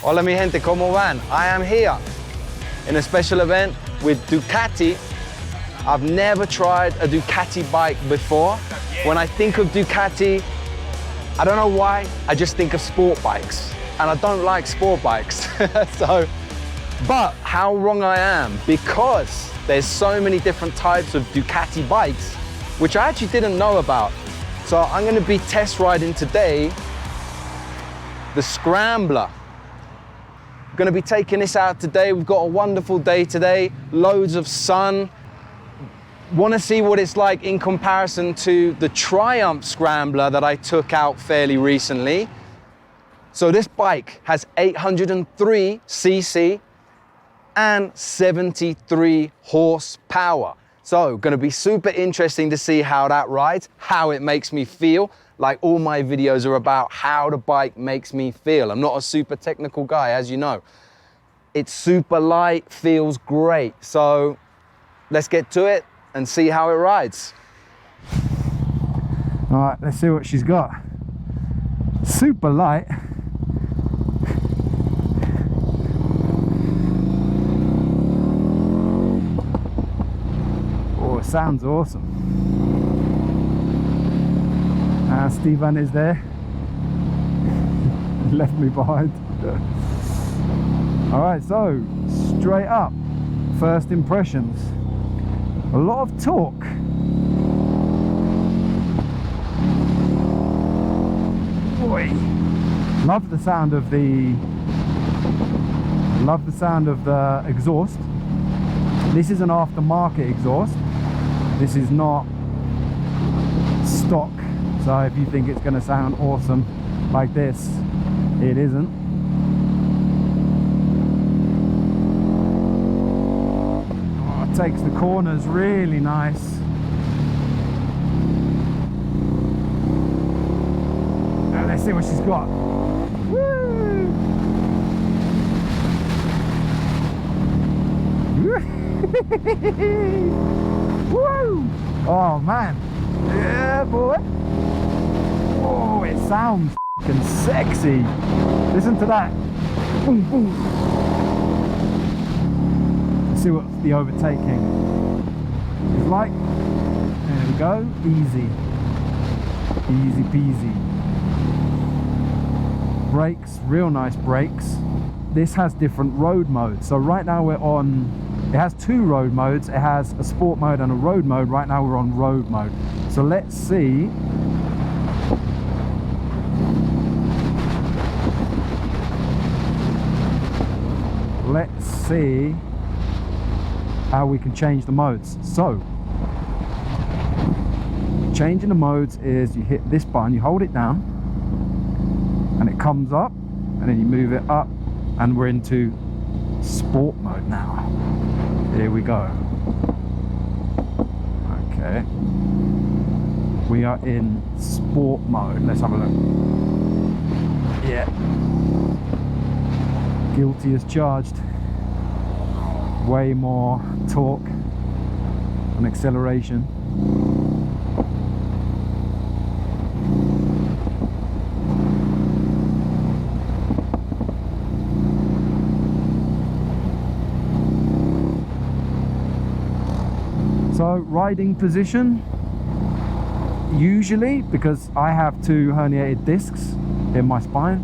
Hola mi gente, ¿cómo van? I am here in a special event with Ducati. I've never tried a Ducati bike before. When I think of Ducati, I don't know why, I just think of sport bikes. And I don't like sport bikes. But how wrong I am, because there's so many different types of Ducati bikes, which I actually didn't know about. So I'm gonna be test riding today the Scrambler. I'm gonna be taking this out today. We've got a wonderful day today, loads of sun. Want to see what it's like in comparison to the Triumph Scrambler that I took out fairly recently. So this bike has 803 cc and 73 horsepower. So gonna be super interesting to see how that rides, how it makes me feel. Like all my videos are about how the bike makes me feel. I'm not a super technical guy, as you know. It's super light, feels great. So let's get to it and see how it rides. All right, let's see what she's got. Super light. Oh, it sounds awesome. Steven is there. Left me behind. All right, so straight up, first impressions. A lot of torque. Boy, love the sound of the exhaust. This is an aftermarket exhaust. This is not stock. So if you think it's going to sound awesome like this, it isn't. Oh, it takes the corners really nice. Now let's see what she's got. Woo! Woo! Oh man, yeah boy. Oh, it sounds f***ing sexy. Listen to that. Boom, boom. Let's see what the overtaking is like. There we go. Easy. Easy peasy. Brakes, real nice brakes. This has different road modes. So right now we're on, it has two road modes. It has a sport mode and a road mode. Right now we're on road mode. So let's see. Let's see how we can change the modes. So, changing the modes is you hit this button, you hold it down, and it comes up, and then you move it up, and we're into sport mode now. Here we go. Okay. We are in sport mode. Let's have a look. Yeah. Guilty as charged. Way more torque and acceleration. So riding position, usually, because I have two herniated discs in my spine,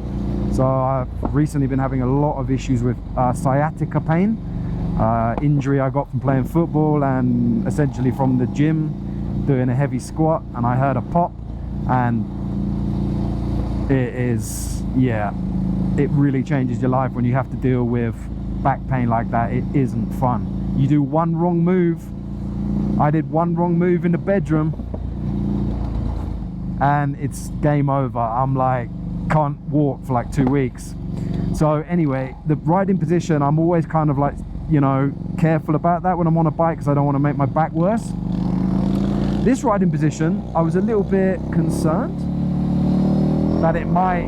so I've recently been having a lot of issues with sciatica pain. Injury I got from playing football and essentially from the gym doing a heavy squat, and I heard a pop, and it is, yeah, it really changes your life when you have to deal with back pain like that. It isn't fun. You do one wrong move. I did one wrong move in the bedroom and it's game over. I'm like, can't walk for like 2 weeks. So anyway, the riding position, I'm always kind of like, you know, careful about that when I'm on a bike because I don't want to make my back worse. This riding position, I was a little bit concerned that it might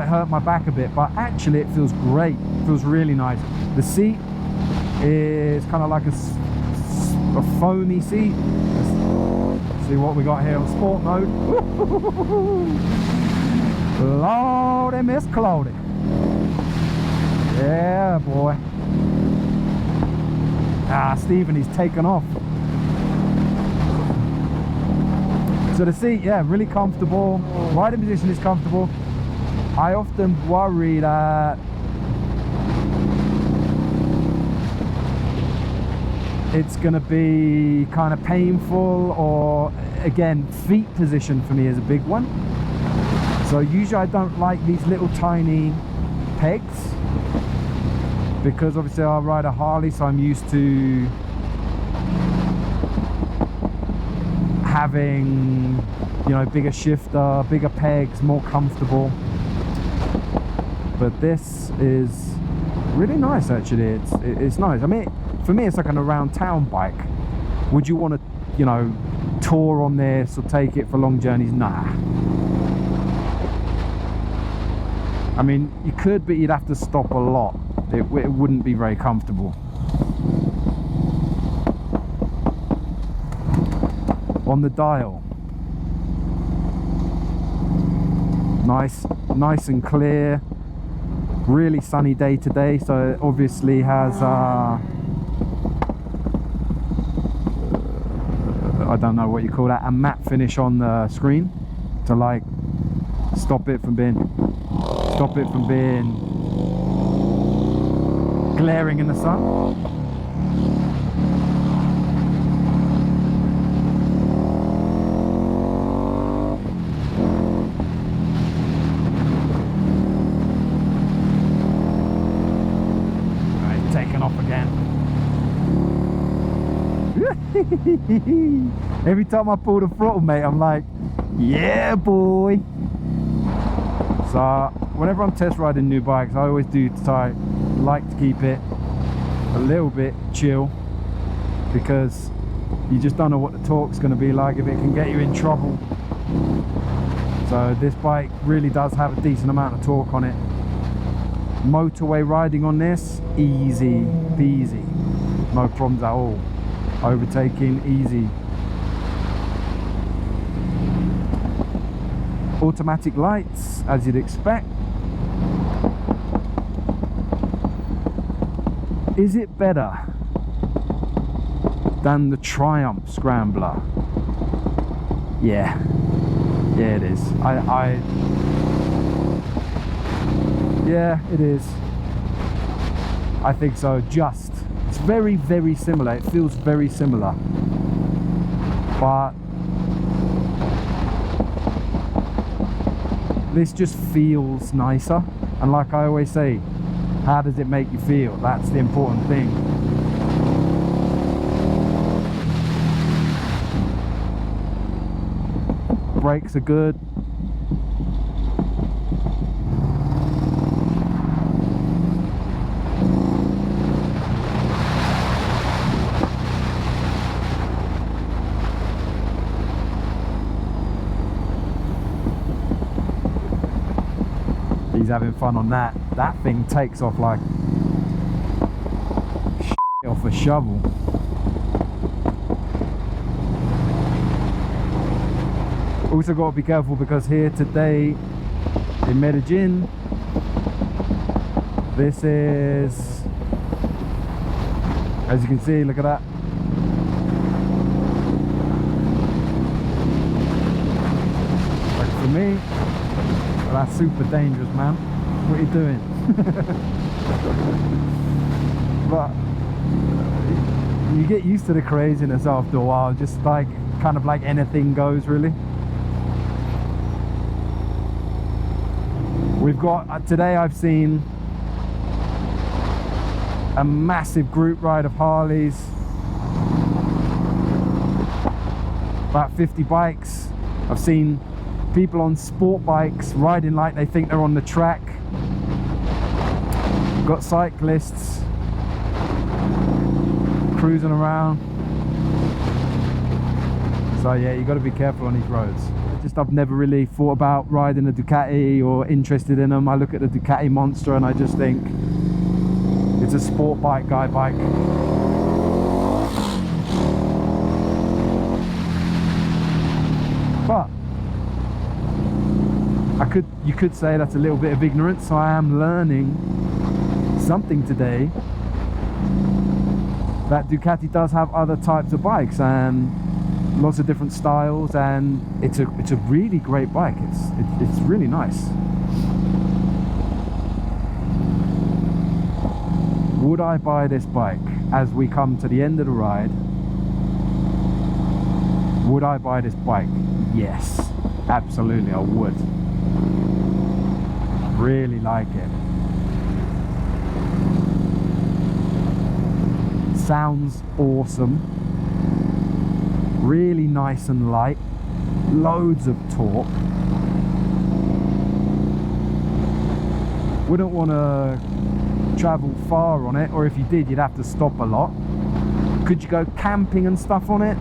hurt my back a bit, but actually it feels great. It feels really nice. The seat is kind of like a foamy seat. Let's see what we got here on sport mode. Lordy, Miss Claudie. Yeah, boy. Ah, Stephen, he's taken off. So the seat, yeah, really comfortable. Riding position is comfortable. I often worry that it's gonna be kind of painful, or again, feet position for me is a big one. So usually I don't like these little tiny pegs, because obviously I ride a Harley, so I'm used to having, you know, bigger shifter, bigger pegs, more comfortable. But this is really nice, actually. It's nice. I mean, for me, it's like an around town bike. Would you want to, you know, tour on this or take it for long journeys? Nah. I mean, you could, but you'd have to stop a lot. It wouldn't be very comfortable. On the dial, nice and clear. Really sunny day today, so it obviously has I don't know what you call that, a matte finish on the screen to like stop it from being glaring in the sun. Taken off again. Every time I pull the throttle, mate, I'm like, yeah, boy. So whenever I'm test riding new bikes, I always do like to keep it a little bit chill, because you just don't know what the torque's going to be like, if it can get you in trouble. So this bike really does have a decent amount of torque on it. Motorway riding on this, easy peasy, no problems at all. Overtaking, easy. Automatic lights, as you'd expect. Is it better than the Triumph Scrambler? Yeah, it is. Yeah, it is. I think so. It's very similar. It feels very similar, but this just feels nicer. And like I always say, how does it make you feel? That's the important thing. Brakes are good. He's having fun on that. That thing takes off like off a shovel. Also got to be careful, because here today in Medellin, this is, as you can see, look at that. Like for me, that's super dangerous, man. What are you doing? But you get used to the craziness after a while, just like kind of like anything goes, really. We've got today, I've seen a massive group ride of Harleys, about 50 bikes. I've seen people on sport bikes riding like they think they're on the track. Got cyclists cruising around. So yeah, you got to be careful on these roads. I've never really thought about riding a Ducati or interested in them. I look at the Ducati Monster and I just think it's a sport bike, guy bike. But you could say that's a little bit of ignorance, so I am learning something today, that Ducati does have other types of bikes and lots of different styles, and it's a really great bike. It's really nice. Would I buy this bike as we come to the end of the ride? Would I buy this bike? Yes, absolutely I would. Really like it. Sounds awesome. Really nice and light. Loads of torque. Wouldn't want to travel far on it, or if you did, you'd have to stop a lot. Could you go camping and stuff on it?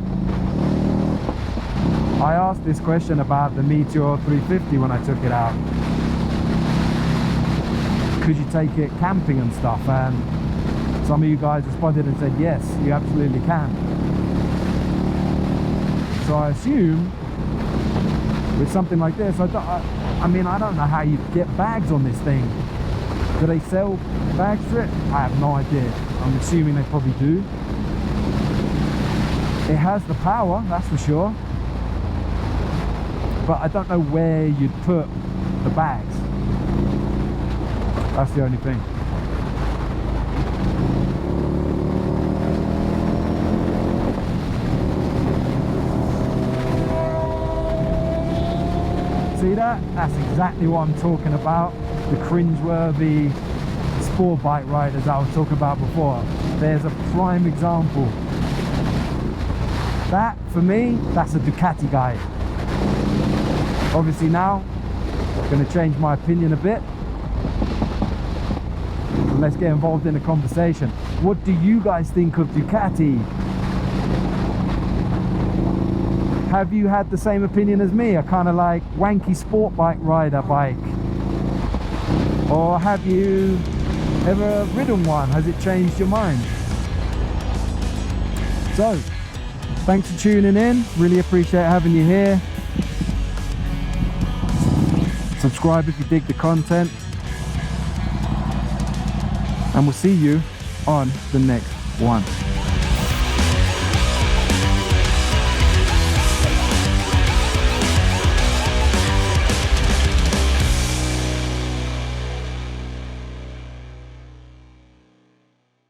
I asked this question about the Meteor 350 when I took it out. Could you take it camping and stuff? And some of you guys responded and said yes, you absolutely can. So I assume with something like this, I mean, I don't know how you get bags on this thing. Do they sell bags for it? I have no idea. I'm assuming they probably do. It has the power, that's for sure. But I don't know where you'd put the bags. That's the only thing. See that? That's exactly what I'm talking about. The cringeworthy sport bike riders I was talking about before. There's a prime example. That, for me, that's a Ducati guy. Obviously now, I'm going to change my opinion a bit. So let's get involved in the conversation. What do you guys think of Ducati? Have you had the same opinion as me? A kind of like wanky sport bike rider bike? Or have you ever ridden one? Has it changed your mind? So, thanks for tuning in. Really appreciate having you here. Subscribe if you dig the content. And we'll see you on the next one.